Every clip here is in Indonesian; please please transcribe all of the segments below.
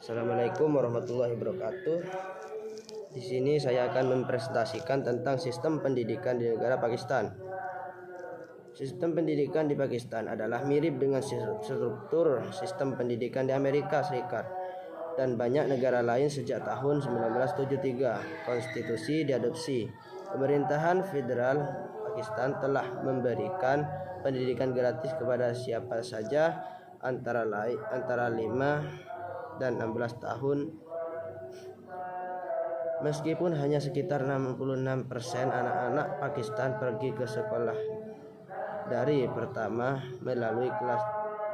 Assalamualaikum warahmatullahi wabarakatuh. Di sini saya akan mempresentasikan tentang sistem pendidikan di negara Pakistan. Sistem pendidikan di Pakistan adalah mirip dengan struktur sistem pendidikan di Amerika Serikat dan banyak negara lain sejak tahun 1973. Konstitusi diadopsi. Pemerintahan federal Pakistan telah memberikan pendidikan gratis kepada siapa saja antara 5 dan 16 tahun. Meskipun hanya sekitar 66% anak-anak Pakistan pergi ke sekolah dari pertama melalui kelas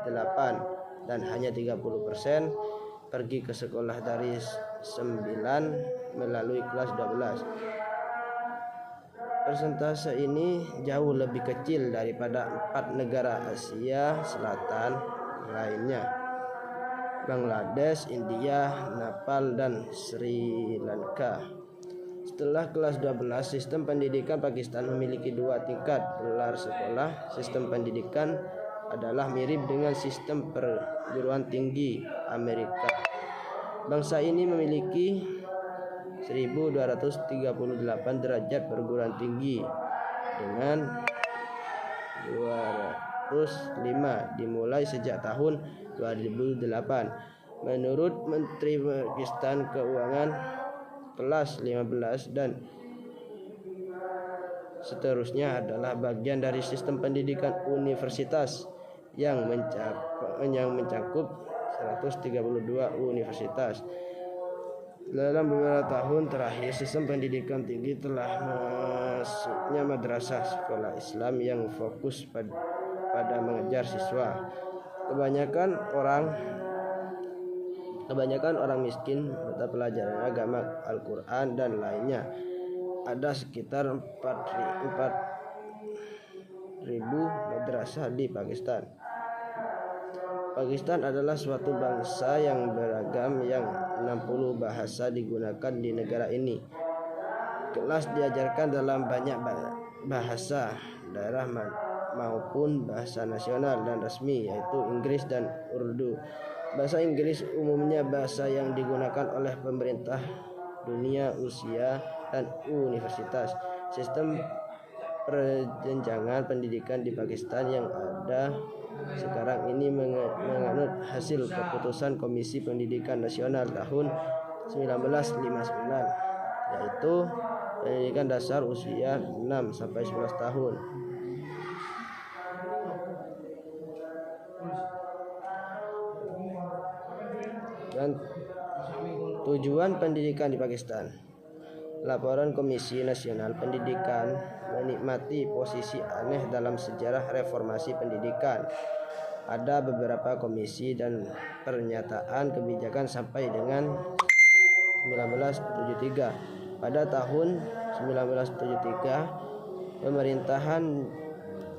8 dan hanya 30% pergi ke sekolah dari 9 melalui kelas 12. Persentase ini jauh lebih kecil daripada 4 negara Asia Selatan lainnya: Bangladesh, India, Nepal, dan Sri Lanka. Setelah kelas 12, sistem pendidikan Pakistan memiliki 2 tingkat gelar sekolah. Sistem pendidikan adalah mirip dengan sistem perguruan tinggi Amerika. Bangsa ini memiliki 1238 derajat perguruan tinggi dengan 205 dimulai sejak tahun 2008. Menurut Menteri Pakistan Keuangan, kelas 15 dan seterusnya adalah bagian dari sistem pendidikan universitas yang mencakup 132 universitas. Dalam beberapa tahun terakhir, sistem pendidikan tinggi telah masuknya madrasah sekolah Islam yang fokus pada mengejar siswa. Kebanyakan orang miskin mata pelajaran agama, Al-Quran, dan lainnya. Ada sekitar 4.000 madrasah di Pakistan. Pakistan adalah suatu bangsa yang beragam, yang 60 bahasa digunakan di negara ini. Kelas diajarkan dalam banyak bahasa daerah maupun bahasa nasional dan resmi, yaitu Inggris dan Urdu. Bahasa Inggris umumnya bahasa yang digunakan oleh pemerintah dunia, usia, dan universitas. Sistem perjenjangan pendidikan di Pakistan yang ada sekarang ini menganut hasil keputusan Komisi Pendidikan Nasional tahun 1959, yaitu pendidikan dasar usia 6 sampai 11 tahun. Dan tujuan pendidikan di Pakistan. Laporan Komisi Nasional Pendidikan menikmati posisi aneh dalam sejarah reformasi pendidikan. Ada beberapa komisi dan pernyataan kebijakan sampai dengan 1973. Pada tahun 1973, pemerintahan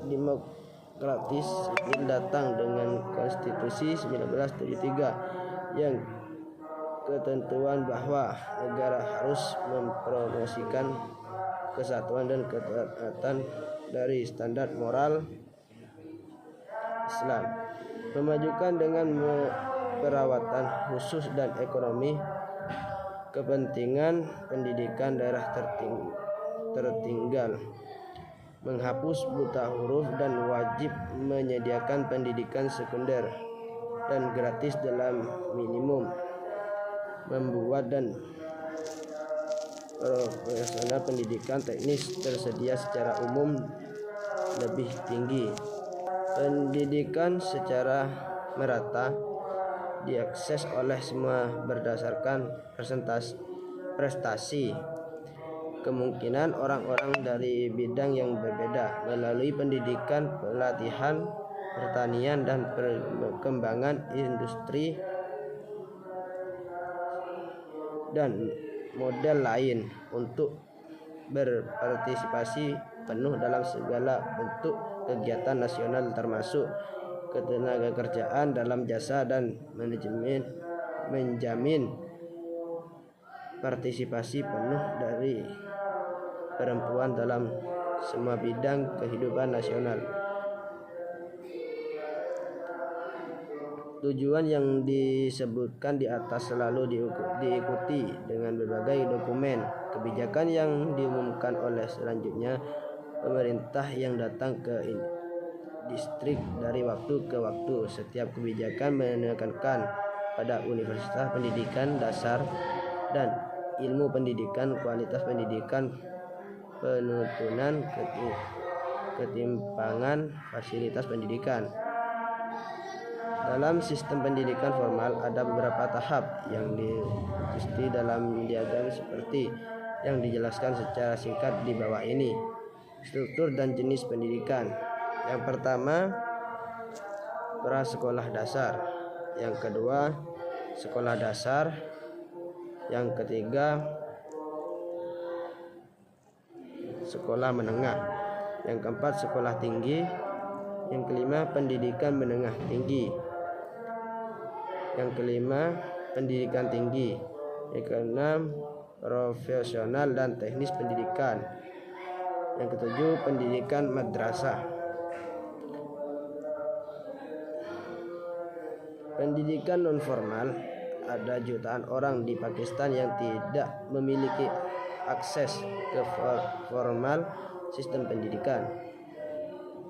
demokratis sipil datang dengan Konstitusi 1973 yang ketentuan bahwa negara harus mempromosikan kesatuan dan ketaatan dari standar moral Islam, memajukan dengan perawatan khusus dan ekonomi kepentingan pendidikan daerah tertinggal, menghapus buta huruf dan wajib menyediakan pendidikan sekunder dan gratis dalam minimum, membuat dan profesional pendidikan teknis tersedia secara umum lebih tinggi. Pendidikan secara merata diakses oleh semua berdasarkan prestasi. Kemungkinan orang-orang dari bidang yang berbeda melalui pendidikan, pelatihan, pertanian, dan perkembangan industri dan model lain untuk berpartisipasi penuh dalam segala bentuk kegiatan nasional, termasuk ketenagakerjaan dalam jasa dan manajemen, menjamin partisipasi penuh dari perempuan dalam semua bidang kehidupan nasional. Tujuan yang disebutkan di atas selalu diikuti dengan berbagai dokumen kebijakan yang diumumkan oleh selanjutnya pemerintah yang datang ke distrik dari waktu ke waktu. Setiap kebijakan menekankan pada universitas pendidikan dasar dan ilmu pendidikan, kualitas pendidikan, penutunan, ketimpangan fasilitas pendidikan. Dalam sistem pendidikan formal ada beberapa tahap yang diikuti dalam diagram seperti yang dijelaskan secara singkat di bawah ini. Struktur dan jenis pendidikan. Yang pertama, prasekolah dasar. Yang kedua, sekolah dasar. Yang ketiga, sekolah menengah. Yang keempat, sekolah tinggi. Yang kelima, pendidikan menengah tinggi. Yang kelima, pendidikan tinggi. Yang keenam, profesional dan teknis pendidikan. Yang ketujuh, pendidikan madrasah. Pendidikan non formal, ada jutaan orang di Pakistan yang tidak memiliki akses ke formal sistem pendidikan.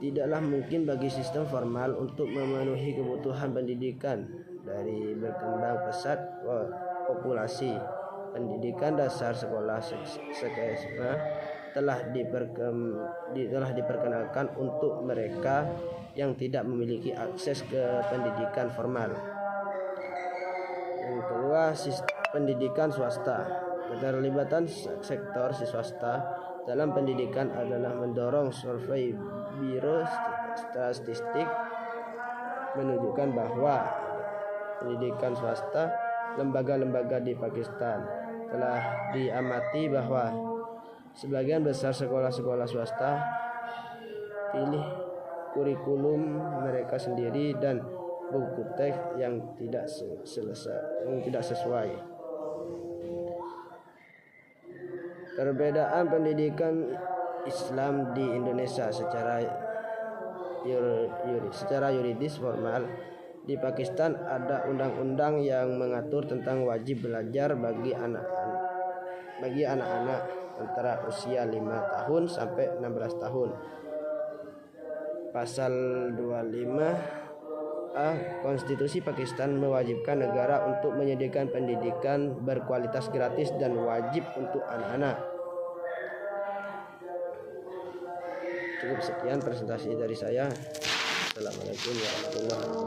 Tidaklah mungkin bagi sistem formal untuk memenuhi kebutuhan pendidikan dari berkembang pesat populasi. Pendidikan dasar sekolah SMA telah diperkenalkan untuk mereka yang tidak memiliki akses ke pendidikan formal. Yang kedua, pendidikan swasta. Keterlibatan sektor swasta dalam pendidikan adalah mendorong. Survei Biro Statistik menunjukkan bahwa pendidikan swasta, lembaga-lembaga di Pakistan telah diamati bahwa sebagian besar sekolah-sekolah swasta pilih kurikulum mereka sendiri dan buku teks yang tidak sesuai. Perbedaan pendidikan Islam di Indonesia secara yuridis formal. Di Pakistan ada undang-undang yang mengatur tentang wajib belajar bagi anak-anak antara usia 5 tahun sampai 16 tahun. Pasal 25A Konstitusi Pakistan mewajibkan negara untuk menyediakan pendidikan berkualitas gratis dan wajib untuk anak-anak. Cukup sekian presentasi dari saya. Assalamualaikum warahmatullahi wabarakatuh.